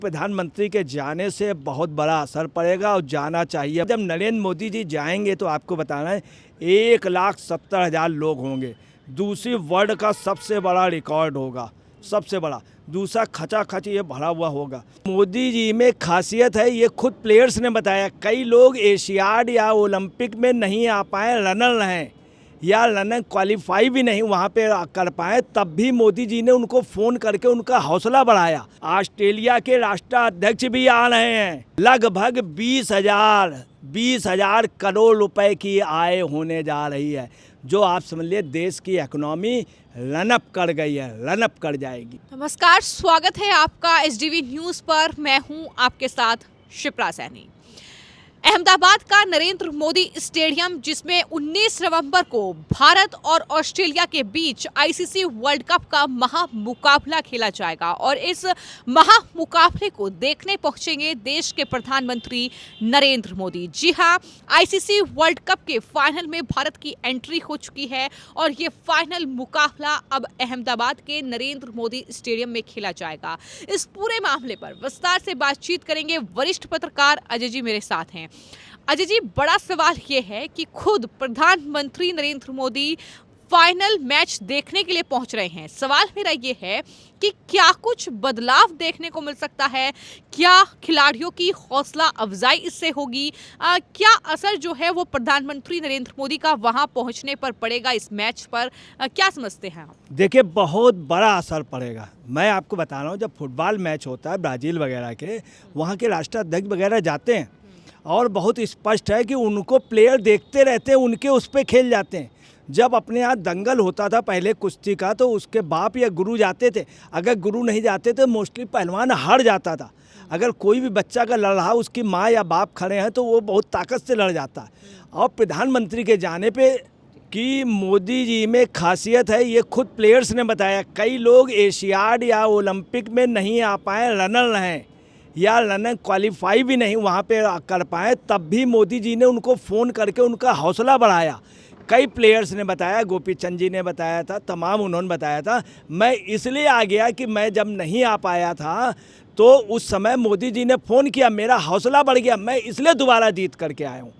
प्रधानमंत्री के जाने से बहुत बड़ा असर पड़ेगा और जाना चाहिए। जब नरेंद्र मोदी जी जाएंगे तो आपको बताना है 1,70,000 लोग होंगे। दूसरी वर्ल्ड का सबसे बड़ा रिकॉर्ड होगा, सबसे बड़ा। दूसरा खचाखच ये भरा हुआ होगा। मोदी जी में खासियत है, ये खुद प्लेयर्स ने बताया, कई लोग एशियाड या ओलंपिक में नहीं आ पाए, रनर हैं या रनर क्वालिफाई भी नहीं वहाँ पे कर पाए, तब भी मोदी जी ने उनको फ़ोन करके उनका हौसला बढ़ाया। ऑस्ट्रेलिया के राष्ट्राध्यक्ष भी आ रहे हैं। लगभग 20,000 करोड़ रुपए की आय होने जा रही है, जो आप समझ लिए देश की इकोनॉमी रनअप कर गई है, रनअप कर जाएगी। नमस्कार, स्वागत है आपका एसडीवी न्यूज़ पर। मैं हूं आपके साथ शिप्रा सैनी। अहमदाबाद का नरेंद्र मोदी स्टेडियम, जिसमें 19 नवंबर को भारत और ऑस्ट्रेलिया के बीच आईसीसी वर्ल्ड कप का महामुकाबला खेला जाएगा और इस महामुकाबले को देखने पहुंचेंगे देश के प्रधानमंत्री नरेंद्र मोदी। जी हां, आईसीसी वर्ल्ड कप के फाइनल में भारत की एंट्री हो चुकी है और ये फाइनल मुकाबला अब अहमदाबाद के नरेंद्र मोदी स्टेडियम में खेला जाएगा। इस पूरे मामले पर विस्तार से बातचीत करेंगे वरिष्ठ पत्रकार अजय जी मेरे साथ हैं। अजय जी, बड़ा सवाल ये है कि खुद प्रधानमंत्री नरेंद्र मोदी फाइनल मैच देखने के लिए पहुंच रहे हैं। सवाल मेरा ये है कि क्या कुछ बदलाव देखने को मिल सकता है? क्या खिलाड़ियों की हौसला अफजाई इससे होगी? क्या असर जो है वो प्रधानमंत्री नरेंद्र मोदी का वहां पहुंचने पर पड़ेगा इस मैच पर? क्या समझते हैं आप? देखिए, बहुत बड़ा असर पड़ेगा। मैं आपको बता रहा हूँ, जब फुटबॉल मैच होता है ब्राज़ील वगैरह के, वहाँ के राष्ट्राध्यक्ष वगैरह जाते हैं और बहुत स्पष्ट है कि उनको प्लेयर देखते रहते हैं, उनके उस पर खेल जाते हैं। जब अपने यहाँ दंगल होता था पहले कुश्ती का, तो उसके बाप या गुरु जाते थे। अगर गुरु नहीं जाते तो मोस्टली पहलवान हार जाता था। अगर कोई भी बच्चा का लड़ रहा, उसकी माँ या बाप खड़े हैं तो वो बहुत ताकत से लड़ जाता है। और प्रधानमंत्री के जाने पे कि मोदी जी में खासियत है, ये खुद प्लेयर्स ने बताया, कई लोग एशियाड या ओलंपिक में नहीं आ पाए, रनर हैं या रनर क्वालिफाई भी नहीं वहाँ पे कर पाए, तब भी मोदी जी ने उनको फ़ोन करके उनका हौसला बढ़ाया। कई प्लेयर्स ने बताया, गोपी चंद जी ने बताया था, तमाम उन्होंने बताया था। मैं इसलिए आ गया कि मैं जब नहीं आ पाया था तो उस समय मोदी जी ने फ़ोन किया, मेरा हौसला बढ़ गया, मैं इसलिए दोबारा जीत करके आया हूँ।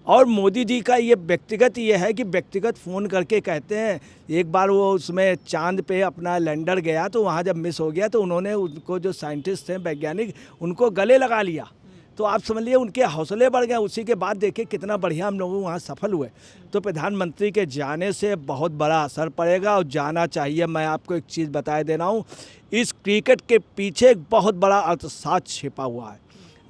और मोदी जी का ये व्यक्तिगत ये है कि व्यक्तिगत फ़ोन करके कहते हैं। एक बार वो उसमें चांद पे अपना लैंडर गया तो वहाँ जब मिस हो गया तो उन्होंने उनको, जो साइंटिस्ट थे, वैज्ञानिक, उनको गले लगा लिया। तो आप समझ लिए उनके हौसले बढ़ गए। उसी के बाद देखिए कितना बढ़िया हम लोग वहाँ सफल हुए। तो प्रधानमंत्री के जाने से बहुत बड़ा असर पड़ेगा और जाना चाहिए। मैं आपको एक चीज़ बताए दे रहा हूँ, इस क्रिकेट के पीछे एक बहुत बड़ा अर्थशास्त्र छिपा हुआ है।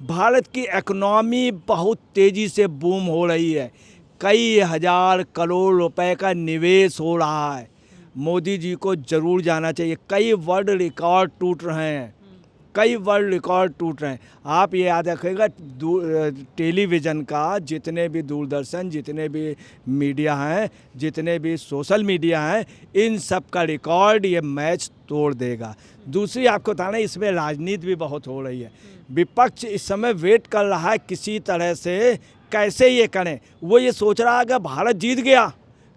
भारत की इकोनॉमी बहुत तेज़ी से बूम हो रही है, कई हज़ार करोड़ रुपए का निवेश हो रहा है। मोदी जी को ज़रूर जाना चाहिए। कई वर्ल्ड रिकॉर्ड टूट रहे हैं, कई वर्ल्ड रिकॉर्ड टूट रहे हैं। आप ये याद रखिएगा, टेलीविज़न का जितने भी दूरदर्शन, जितने भी मीडिया हैं, जितने भी सोशल मीडिया हैं, इन सब का रिकॉर्ड ये मैच तोड़ देगा। दूसरी आपको बताना, इसमें राजनीति भी बहुत हो रही है। विपक्ष इस समय वेट कर रहा है किसी तरह से कैसे ये करें। वो ये सोच रहा है अगर भारत जीत गया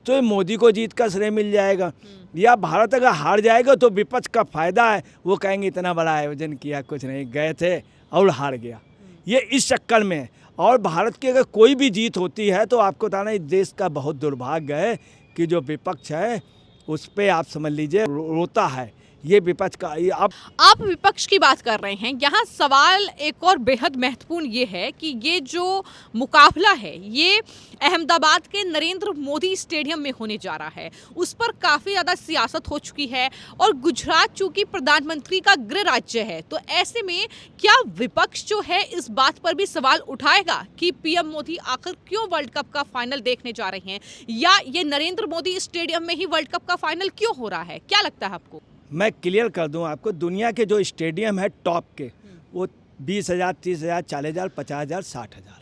तो ये मोदी को जीत का श्रेय मिल जाएगा, या भारत अगर हार जाएगा तो विपक्ष का फ़ायदा है, वो कहेंगे इतना बड़ा आयोजन किया, कुछ नहीं, गए थे और हार गया। ये इस चक्कर में है। और भारत की अगर कोई भी जीत होती है तो आपको बताना, इस देश का बहुत दुर्भाग्य है कि जो विपक्ष है उस पर आप समझ लीजिए रोता है। ये विपक्ष का, आप विपक्ष की बात कर रहे हैं। यहाँ सवाल एक और बेहद महत्वपूर्ण ये है कि ये जो मुकाबला है ये अहमदाबाद के नरेंद्र मोदी स्टेडियम में होने जा रहा है। उस पर काफ़ी ज़्यादा सियासत हो चुकी है और गुजरात चूँकि प्रधानमंत्री का गृह राज्य है, तो ऐसे में क्या विपक्ष जो है इस बात पर भी सवाल उठाएगा कि पीएम मोदी आखिर क्यों वर्ल्ड कप का फाइनल देखने जा रहे हैं, या ये नरेंद्र मोदी स्टेडियम में ही वर्ल्ड कप का फाइनल क्यों हो रहा है? क्या लगता है आपको? मैं क्लियर कर दूं आपको, दुनिया के जो स्टेडियम है टॉप के, वो 20,000, 30,000, 40,000, 50,000, 60,000।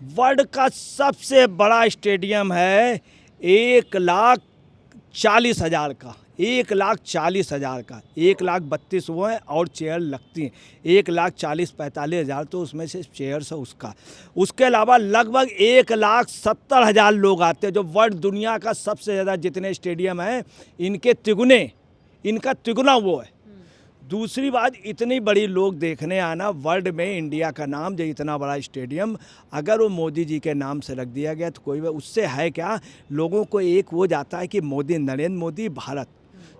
वर्ल्ड का सबसे बड़ा स्टेडियम है 1,40,000 का, 1,40,000 का, 1,32,000 वो है और चेयर लगती हैं। 1,40,45,000 तो उसमें से चेयर्स है उसका। उसके अलावा लगभग 1,70,000 लोग आते हैं, जो वर्ल्ड दुनिया का सबसे ज़्यादा जितने स्टेडियम हैं इनके तिगुने, इनका तिगुना वो है। दूसरी बात, इतनी बड़ी लोग देखने आना, वर्ल्ड में इंडिया का नाम जो इतना बड़ा स्टेडियम अगर वो मोदी जी के नाम से रख दिया गया तो कोई उससे है क्या, लोगों को एक वो जाता है कि मोदी, नरेंद्र मोदी भारत,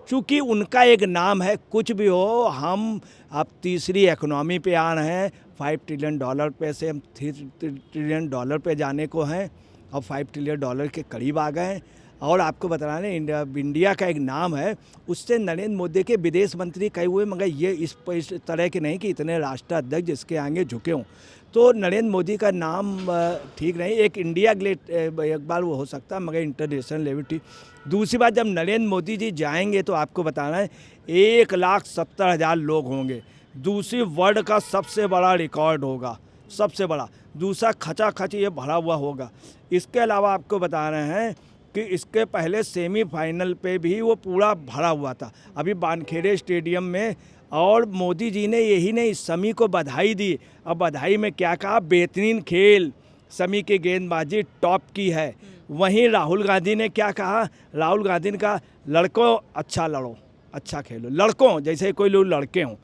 चूँकि उनका एक नाम है। कुछ भी हो, हम अब तीसरी इकोनॉमी पे आ रहे हैं, $5 ट्रिलियन पे से हम $3 ट्रिलियन पे जाने को हैं और $5 ट्रिलियन के करीब आ गए हैं। और आपको बता रहे हैं इंडिया का एक नाम है, उससे नरेंद्र मोदी के विदेश मंत्री कहे हुए, मगर ये इस तरह के नहीं कि इतने राष्ट्राध्यक्ष जिसके आगे झुके हों। तो नरेंद्र मोदी का नाम ठीक नहीं, एक इंडिया ग्रेट एक बार वो हो सकता है, मगर इंटरनेशनल लेवल ठीक। दूसरी बात, जब नरेंद्र मोदी जी जाएंगे तो आपको बताना है 1,70,000 लोग होंगे। दूसरी, वर्ल्ड का सबसे बड़ा रिकॉर्ड होगा, सबसे बड़ा। दूसरा, खचाखच ये भरा हुआ होगा। इसके अलावा आपको बता रहे हैं कि इसके पहले सेमीफाइनल पे भी वो पूरा भरा हुआ था, अभी वानखेड़े स्टेडियम में। और मोदी जी ने यही नहीं, शमी को बधाई दी। अब बधाई में क्या कहा, बेहतरीन खेल, शमी की गेंदबाजी टॉप की है। वहीं राहुल गांधी ने क्या कहा, राहुल गांधी ने कहा लड़कों अच्छा लड़ो, अच्छा खेलो, लड़कों जैसे कोई लोग लड़के हों।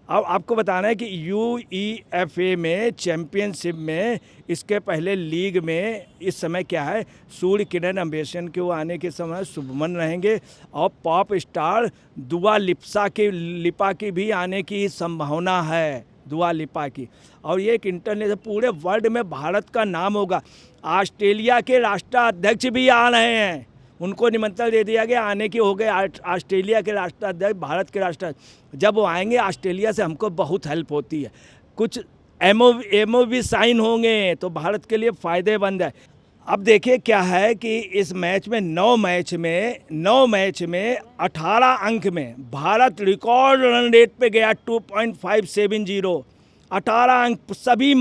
अब आपको बताना है कि UEFA में चैम्पियनशिप में, इसके पहले लीग में इस समय क्या है, सूर्य किरण अंबेशन के वो आने के समय शुभमन रहेंगे और पॉप स्टार दुआ लिपा की भी आने की संभावना है, दुआ लिपा की। और ये एक इंटरनेशनल, पूरे वर्ल्ड में भारत का नाम होगा। ऑस्ट्रेलिया के राष्ट्राध्यक्ष भी आ रहे हैं, उनको निमंत्रण दे दिया गया, आने की हो गए। ऑस्ट्रेलिया के राष्ट्राध्यक्ष, भारत के राष्ट्राध्यक्ष जब वो आएंगे, ऑस्ट्रेलिया से हमको बहुत हेल्प होती है, कुछ MOU भी साइन होंगे तो भारत के लिए फ़ायदेमंद है। अब देखिए क्या है कि इस मैच में 9 मैच में 18 अंक में भारत रिकॉर्ड रन रेट पे गया, 2.570, 18 अंक, सभी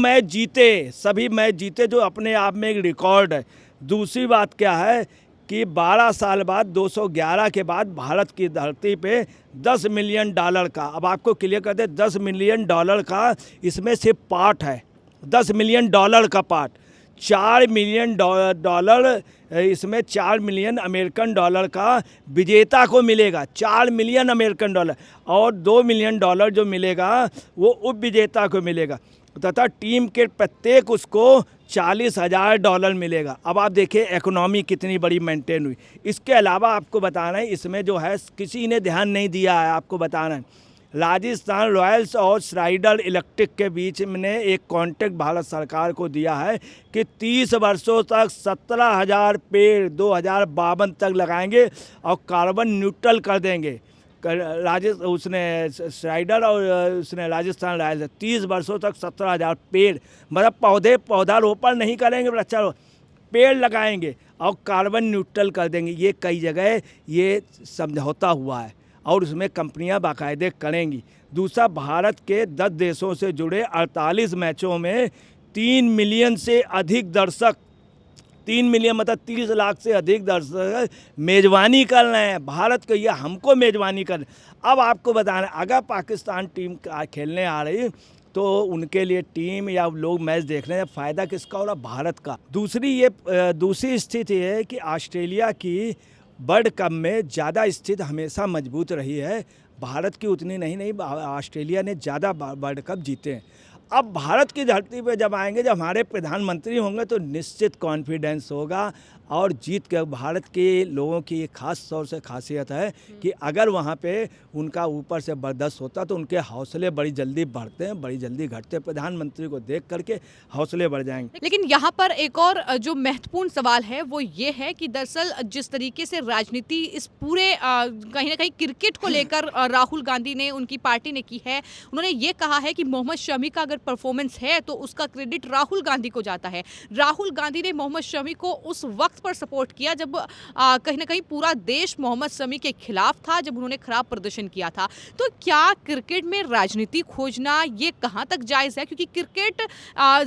मैच जीते जो अपने आप में एक रिकॉर्ड है। दूसरी बात क्या है कि 12 साल बाद, 211 के बाद भारत की धरती पे $10 मिलियन का, अब आपको क्लियर कर दे, $10 मिलियन का इसमें सिर्फ पार्ट है, $10 मिलियन का पार्ट। $4 मिलियन इसमें $4 मिलियन अमेरिकन डॉलर का विजेता को मिलेगा, $4 मिलियन अमेरिकन डॉलर, और $2 मिलियन जो मिलेगा वो उप विजेता को मिलेगा, तथा टीम के प्रत्येक उसको $40,000 मिलेगा। अब आप देखिए इकोनॉमी कितनी बड़ी मेंटेन हुई। इसके अलावा आपको बताना है, इसमें जो है किसी ने ध्यान नहीं दिया है, आपको बताना है, राजस्थान रॉयल्स और स्ट्राइडर इलेक्ट्रिक के बीच में एक कॉन्ट्रैक्ट भारत सरकार को दिया है कि 30 वर्षों तक 17,000 पेड़ 2052 तक लगाएंगे और कार्बन न्यूट्रल कर देंगे। उसने स्ट्राइडर और उसने राजस्थान रॉयल्स 30 वर्षों तक 17,000 पेड़, मतलब पौधारोपण नहीं करेंगे, वृक्षारोपण, पेड़ लगाएंगे और कार्बन न्यूट्रल कर देंगे। ये कई जगह ये समझौता हुआ है और उसमें कंपनियां बाकायदे करेंगी। दूसरा, भारत के 10 देशों से जुड़े 48 मैचों में 3 मिलियन से अधिक दर्शक, 3 मिलियन मतलब 30 लाख से अधिक दर्शक मेज़बानी कर रहे हैं भारत को, ये हमको मेज़बानी कर। अब आपको बताना, अगर पाकिस्तान टीम खेलने आ रही तो उनके लिए टीम या लोग मैच देखने में फ़ायदा किसका हो रहा, भारत का। दूसरी स्थिति है कि ऑस्ट्रेलिया की वर्ल्ड कप में ज़्यादा स्थिति हमेशा मजबूत रही है, भारत की उतनी नहीं, ऑस्ट्रेलिया ने ज़्यादा वर्ल्ड कप जीते हैं। अब भारत की धरती पे जब आएंगे, जब हमारे प्रधानमंत्री होंगे तो निश्चित कॉन्फिडेंस होगा और जीत के भारत के लोगों की एक खास तौर से खासियत है कि अगर वहाँ पे उनका ऊपर से बर्दाश्त होता तो उनके हौसले बड़ी जल्दी बढ़ते हैं, बड़ी जल्दी घटते हैं। प्रधानमंत्री को देख करके हौसले बढ़ जाएंगे। लेकिन यहाँ पर एक और जो महत्वपूर्ण सवाल है वो ये है कि दरअसल जिस तरीके से राजनीति इस पूरे कहीं ना कहीं क्रिकेट को लेकर राहुल गांधी ने, उनकी पार्टी ने की है, उन्होंने ये कहा है कि मोहम्मद शमी का अगर परफॉर्मेंस है तो उसका क्रेडिट राहुल गांधी को जाता है। राहुल गांधी ने मोहम्मद शमी को उस वक्त पर सपोर्ट किया जब कहीं ना कहीं पूरा देश मोहम्मद शमी के खिलाफ था, जब उन्होंने खराब प्रदर्शन किया था। तो क्या क्रिकेट में राजनीति खोजना ये कहां तक जायज़ है? क्योंकि क्रिकेट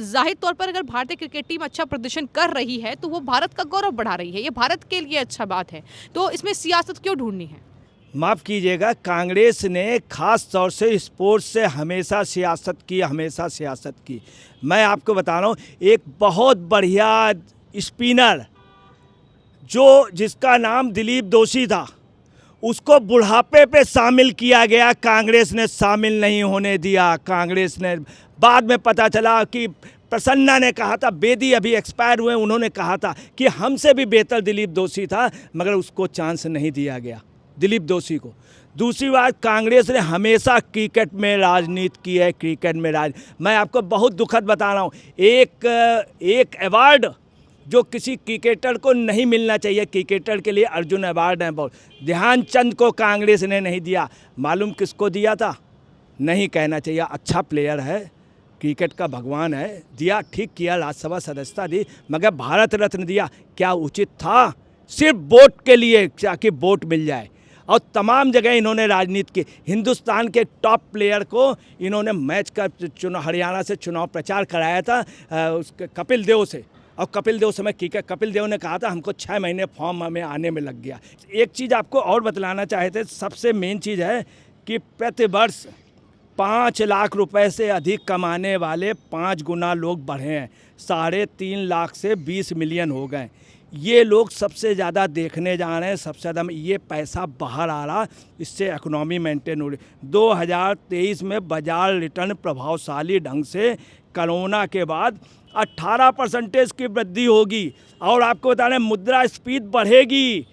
जाहिर तौर पर अगर भारतीय क्रिकेट टीम अच्छा प्रदर्शन कर रही है तो वो भारत का गौरव बढ़ा रही है, ये भारत के लिए अच्छा बात है, तो इसमें सियासत क्यों ढूंढनी है? माफ़ कीजिएगा, कांग्रेस ने खास तौर से स्पोर्ट्स से हमेशा सियासत की। मैं आपको बता रहा हूँ, एक बहुत बढ़िया स्पिनर जिसका नाम दिलीप दोषी था, उसको बुढ़ापे पे शामिल किया गया, कांग्रेस ने शामिल नहीं होने दिया। कांग्रेस ने बाद में पता चला कि प्रसन्ना ने कहा था, बेदी अभी एक्सपायर हुए, उन्होंने कहा था कि हमसे भी बेहतर दिलीप दोषी था, मगर उसको चांस नहीं दिया गया दिलीप दोषी को। दूसरी बात, कांग्रेस ने हमेशा क्रिकेट में राजनीति की है। क्रिकेट में मैं आपको बहुत दुखद बता रहा हूँ, एक अवार्ड जो किसी क्रिकेटर को नहीं मिलना चाहिए, क्रिकेटर के लिए अर्जुन अवार्ड है, बहुत ध्यानचंद को कांग्रेस ने नहीं दिया। मालूम किसको दिया था? नहीं कहना चाहिए, अच्छा प्लेयर है, क्रिकेट का भगवान है, दिया, ठीक किया, राज्यसभा सदस्यता दी, मगर भारत रत्न दिया। क्या उचित था? सिर्फ वोट के लिए, ताकि वोट मिल जाए। और तमाम जगह इन्होंने राजनीति की। हिंदुस्तान के टॉप प्लेयर को इन्होंने मैच का चुनाव, हरियाणा से चुनाव प्रचार कराया था उसके कपिल देव से, और कपिल देव समय कपिल देव ने कहा था हमको 6 महीने फॉर्म में आने में लग गया। एक चीज़ आपको और बतलाना चाहे थे, सबसे मेन चीज़ है कि प्रतिवर्ष 5 लाख रुपए से अधिक कमाने वाले 5 गुना लोग बढ़े हैं। 3.5 लाख से 20 मिलियन हो गए। ये लोग सबसे ज़्यादा देखने जा रहे हैं, सबसे ज़्यादा ये पैसा बाहर आ रहा, इससे इकोनॉमी मेंटेन हो रही। 2023 में बाजार रिटर्न प्रभावशाली ढंग से कोरोना के बाद 18% की वृद्धि होगी। और आपको बता रहे हैं मुद्रा स्फीति बढ़ेगी,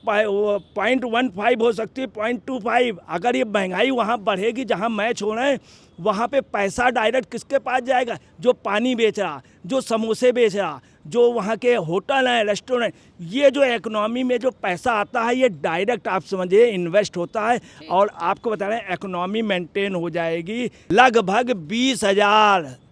0.15 हो सकती है, 0.25। अगर ये महंगाई वहाँ बढ़ेगी जहाँ मैच हो रहे हैं, वहाँ पे पैसा डायरेक्ट किसके पास जाएगा? जो पानी बेच रहा, जो समोसे बेच रहा, जो वहाँ के होटल हैं, रेस्टोरेंट, ये जो इकोनॉमी में जो पैसा आता है ये डायरेक्ट आप समझिए इन्वेस्ट होता है। और आपको बता रहे हैं इकोनॉमी मेंटेन हो जाएगी। लगभग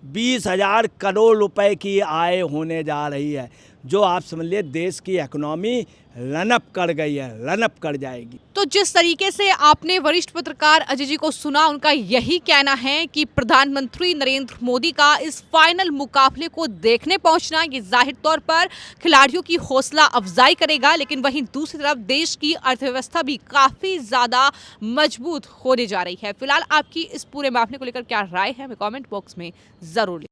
20,000 करोड़ रुपए की आय होने जा रही है, जो आप समझ लिए देश की इकोनॉमी रनअप कर गई है, रनअप कर जाएगी। तो जिस तरीके से आपने वरिष्ठ पत्रकार अजय जी को सुना, उनका यही कहना है कि प्रधानमंत्री नरेंद्र मोदी का इस फाइनल मुकाबले को देखने पहुंचना ये जाहिर तौर पर खिलाड़ियों की हौसला अफजाई करेगा, लेकिन वहीं दूसरी तरफ देश की अर्थव्यवस्था भी काफी ज्यादा मजबूत होने जा रही है। फिलहाल आपकी इस पूरे मामले को लेकर क्या राय है, हमें कमेंट बॉक्स में जरूर